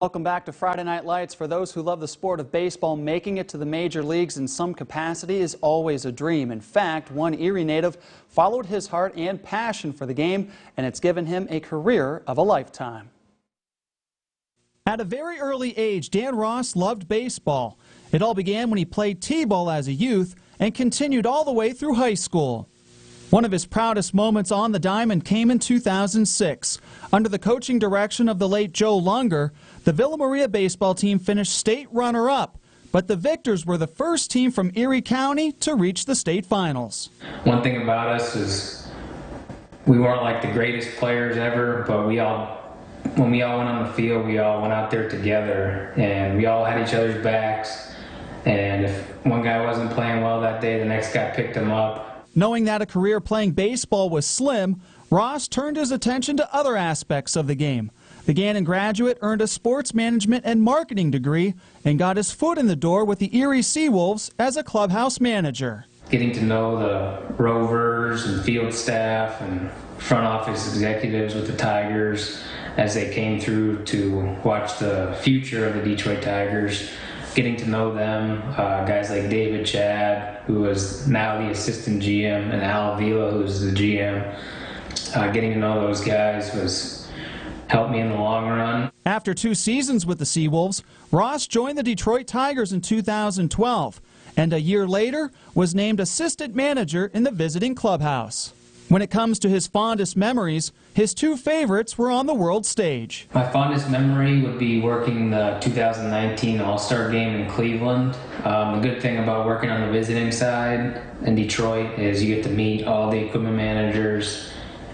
Welcome back to Friday Night Lights. For those who love the sport of baseball, making it to the major leagues in some capacity is always a dream. In fact, one Erie native followed his heart and passion for the game, and it's given him a career of a lifetime. At a very early age, Dan Ross loved baseball. It all began when he played t-ball as a youth and continued all the way through high school. One of his proudest moments on the diamond came in 2006. Under the coaching direction of the late Joe Lunger, the Villa Maria baseball team finished state runner-up, but the Victors were the first team from Erie County to reach the state finals. One thing about us is we weren't like the greatest players ever, but when we all went on the field, we all went out there together, and we all had each other's backs, and if one guy wasn't playing well that day, the next guy picked him up. Knowing that a career playing baseball was slim, Ross turned his attention to other aspects of the game. The Gannon graduate earned a sports management and marketing degree and got his foot in the door with the Erie Seawolves as a clubhouse manager. Getting to know the rovers and field staff and front office executives with the Tigers as they came through to watch the future of the Detroit Tigers. Getting to know them, guys like David Chad, who is now the assistant GM, and Al Avila, who's the GM. Getting to know those guys helped me in the long run. After 2 seasons with the Seawolves, Ross joined the Detroit Tigers in 2012, and a year later was named assistant manager in the visiting clubhouse. When it comes to his fondest memories, his 2 favorites were on the world stage. My fondest memory would be working the 2019 All-Star Game in Cleveland. The good thing about working on the visiting side in Detroit is you get to meet all the equipment managers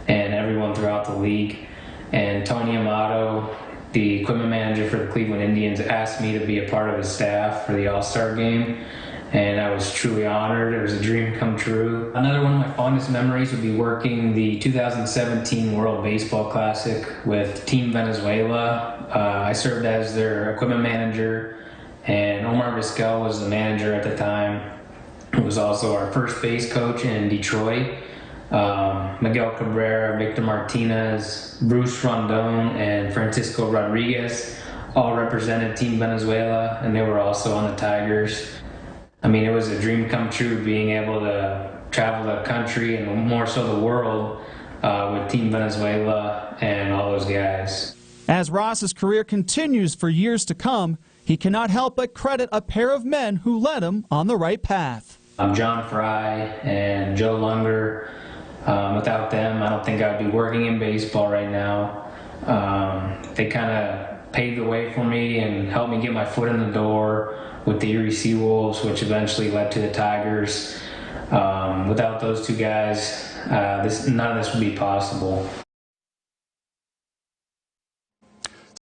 and everyone throughout the league. And Tony Amato, the equipment manager for the Cleveland Indians, asked me to be a part of his staff for the All-Star Game. And I was truly honored. It was a dream come true. Another one of my fondest memories would be working the 2017 World Baseball Classic with Team Venezuela. I served as their equipment manager, and Omar Vizquel was the manager at the time. He was also our first base coach in Detroit. Miguel Cabrera, Victor Martinez, Bruce Rondon, and Francisco Rodriguez all represented Team Venezuela, and they were also on the Tigers. I mean, it was a dream come true being able to travel the country and more so the world with Team Venezuela and all those guys. As Ross's career continues for years to come, he cannot help but credit a pair of men who led him on the right path. John Fry and Joe Lunger. Without them, I don't think I'd be working in baseball right now. They kind of paved the way for me and helped me get my foot in the door with the Erie Seawolves, which eventually led to the Tigers. Without those 2 guys, none of this would be possible.